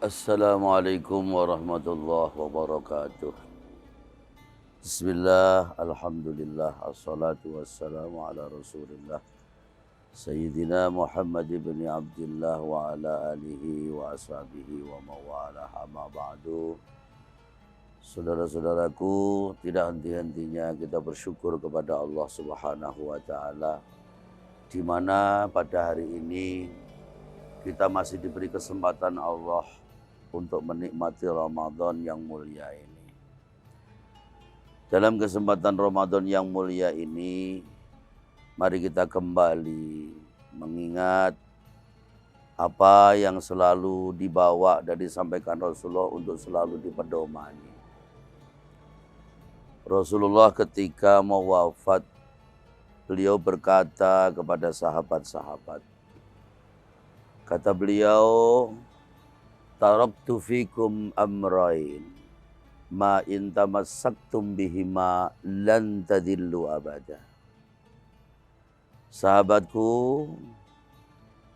Assalamualaikum warahmatullahi wabarakatuh. Bismillah, alhamdulillah, assalatu wassalamu ala rasulillah Sayyidina Muhammad ibn Abdullah wa ala alihi wa ashabihi wa mawalah amma ba'du. Saudara-saudaraku, tidak henti-hentinya kita bersyukur kepada Allah subhanahu wa ta'ala, di mana pada hari ini kita masih diberi kesempatan Allah untuk menikmati Ramadan yang mulia ini. Dalam kesempatan Ramadan yang mulia ini, mari kita kembali mengingat apa yang selalu dibawa dan disampaikan Rasulullah untuk selalu dipedomani. Rasulullah ketika mau wafat, beliau berkata kepada sahabat-sahabat, kata beliau, taraktu fikum amrain, ma in tamassaktum bihima lan tadillu abada. Sahabatku,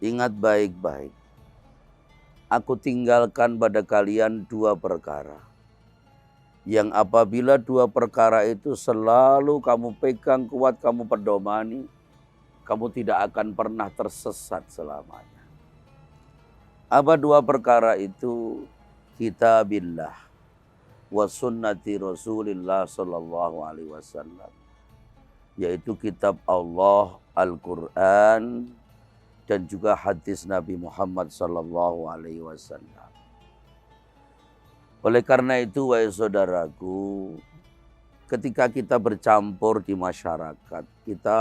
ingat baik-baik. Aku tinggalkan pada kalian dua perkara, yang apabila dua perkara itu selalu kamu pegang kuat, kamu pedomani, kamu tidak akan pernah tersesat selamanya. Apa dua perkara itu? Kitabillah wa sunnati Rasulillah sallallahu alaihi wasallam, yaitu kitab Allah, Al-Quran, dan juga hadis Nabi Muhammad sallallahu alaihi wasallam. Oleh karena itu, wahai saudaraku, ketika kita bercampur di masyarakat, kita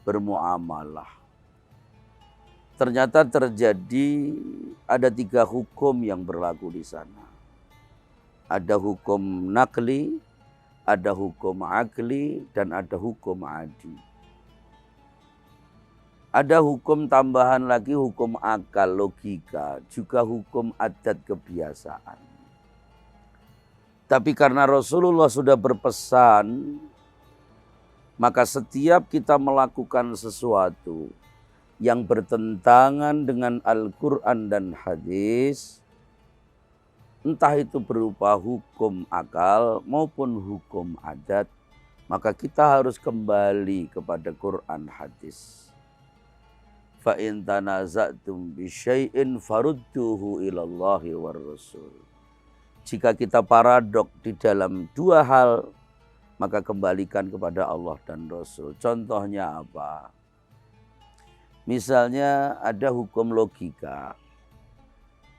bermuamalah, ternyata terjadi ada tiga hukum yang berlaku di sana. Ada hukum nakli, ada hukum akli, dan ada hukum adi. Ada hukum tambahan lagi, hukum akal, logika, juga hukum adat kebiasaan. Tapi karena Rasulullah sudah berpesan, maka setiap kita melakukan sesuatu yang bertentangan dengan Al-Quran dan hadis, entah itu berupa hukum akal maupun hukum adat, maka kita harus kembali kepada Quran hadis. Fa in tanaza'tum bi syai'in farudduhu ilallahi war rasul. Jika kita paradok di dalam dua hal, maka kembalikan kepada Allah dan Rasul. Contohnya apa? Misalnya ada hukum logika,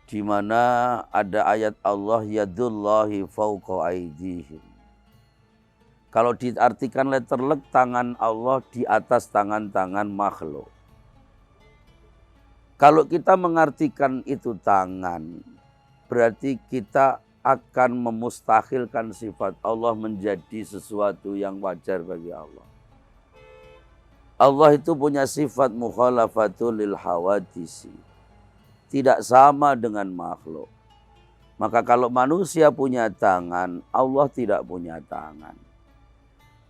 di mana ada ayat Allah yadullahi fauqa aydihim. Kalau diartikan letterlek, tangan Allah di atas tangan-tangan makhluk. Kalau kita mengartikan itu tangan, berarti kita akan memustahilkan sifat Allah menjadi sesuatu yang wajar bagi Allah. Allah itu punya sifat mukhalafatul lil hawadisi, tidak sama dengan makhluk. Maka kalau manusia punya tangan, Allah tidak punya tangan.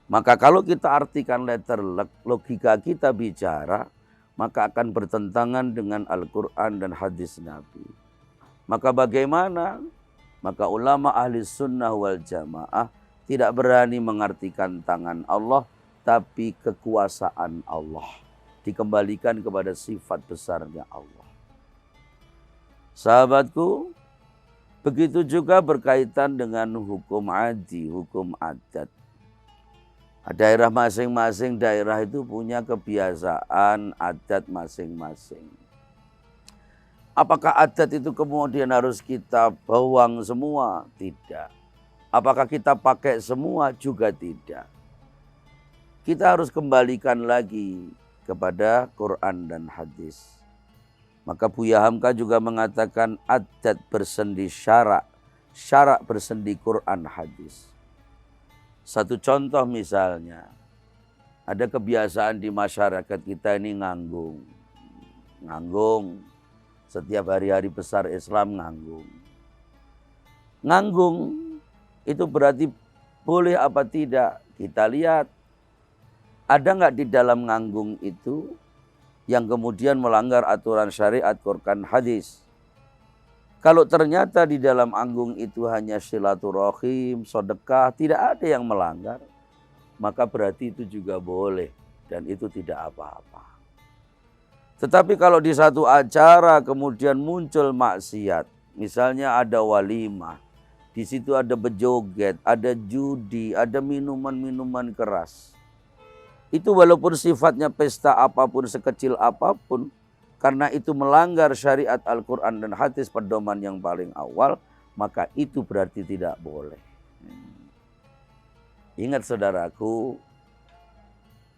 Maka kalau kita artikan letterlek, logika kita bicara, maka akan bertentangan dengan Al-Quran dan hadis Nabi. Maka bagaimana? Maka ulama ahli sunnah wal jamaah tidak berani mengartikan tangan Allah, tapi kekuasaan Allah. Dikembalikan kepada sifat besarnya Allah. Sahabatku, begitu juga berkaitan dengan hukum adi, hukum adat. Daerah masing-masing daerah itu punya kebiasaan adat masing-masing. Apakah adat itu kemudian harus kita bawang semua? Tidak. Apakah kita pakai semua? Juga tidak. Kita harus kembalikan lagi kepada Quran dan hadis. Maka Buya Hamka juga mengatakan adat bersendi syarak, syarak bersendi Quran hadis. Satu contoh misalnya, ada kebiasaan di masyarakat kita ini nganggung. Nganggung, setiap hari-hari besar Islam nganggung. Nganggung itu berarti boleh apa tidak? Kita lihat, ada nggak di dalam nganggung itu yang kemudian melanggar aturan syariat Quran hadis? Kalau ternyata di dalam anggung itu hanya silaturahim, sedekah, tidak ada yang melanggar, maka berarti itu juga boleh dan itu tidak apa-apa. Tetapi kalau di satu acara kemudian muncul maksiat, misalnya ada walimah, di situ ada bejoget, ada judi, ada minuman-minuman keras. Itu walaupun sifatnya pesta apapun, sekecil apapun, karena itu melanggar syariat Al-Quran dan hadis pedoman yang paling awal, maka itu berarti tidak boleh. Ingat saudaraku,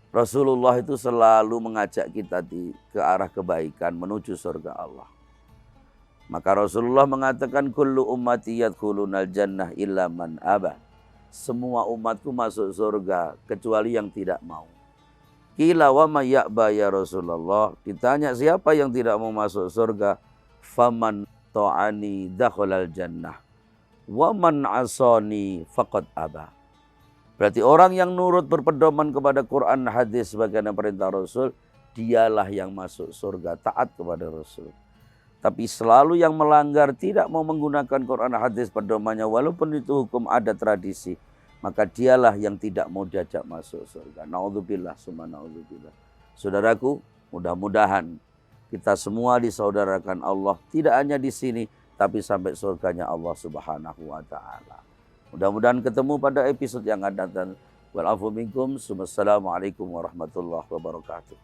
Rasulullah itu selalu mengajak kita ke arah kebaikan menuju surga Allah. Maka Rasulullah mengatakan, kullu ummati yadkhulunal jannah illa man aba. Semua umatku masuk surga kecuali yang tidak mau. Qila wa may ya'ba ya Rasulullah. Ditanya siapa yang tidak mau masuk surga? Faman ta'ani dakhalal jannah. Wa man asani faqad aba. Berarti orang yang nurut berpedoman kepada Quran hadis sebagaimana perintah Rasul, dialah yang masuk surga, taat kepada Rasul. Tapi selalu yang melanggar, tidak mau menggunakan Quran hadis pedomannya, walaupun itu hukum adat tradisi, maka dialah yang tidak mau diajak masuk surga. Naudzubillah, summa naudzubillah. Saudaraku, mudah-mudahan kita semua disaudarakan Allah, tidak hanya di sini, tapi sampai surganya Allah Subhanahu wa Ta'ala. Mudah-mudahan ketemu pada episode yang akan datang. Wal afu minkum. Wassalamualaikum warahmatullahi wabarakatuh.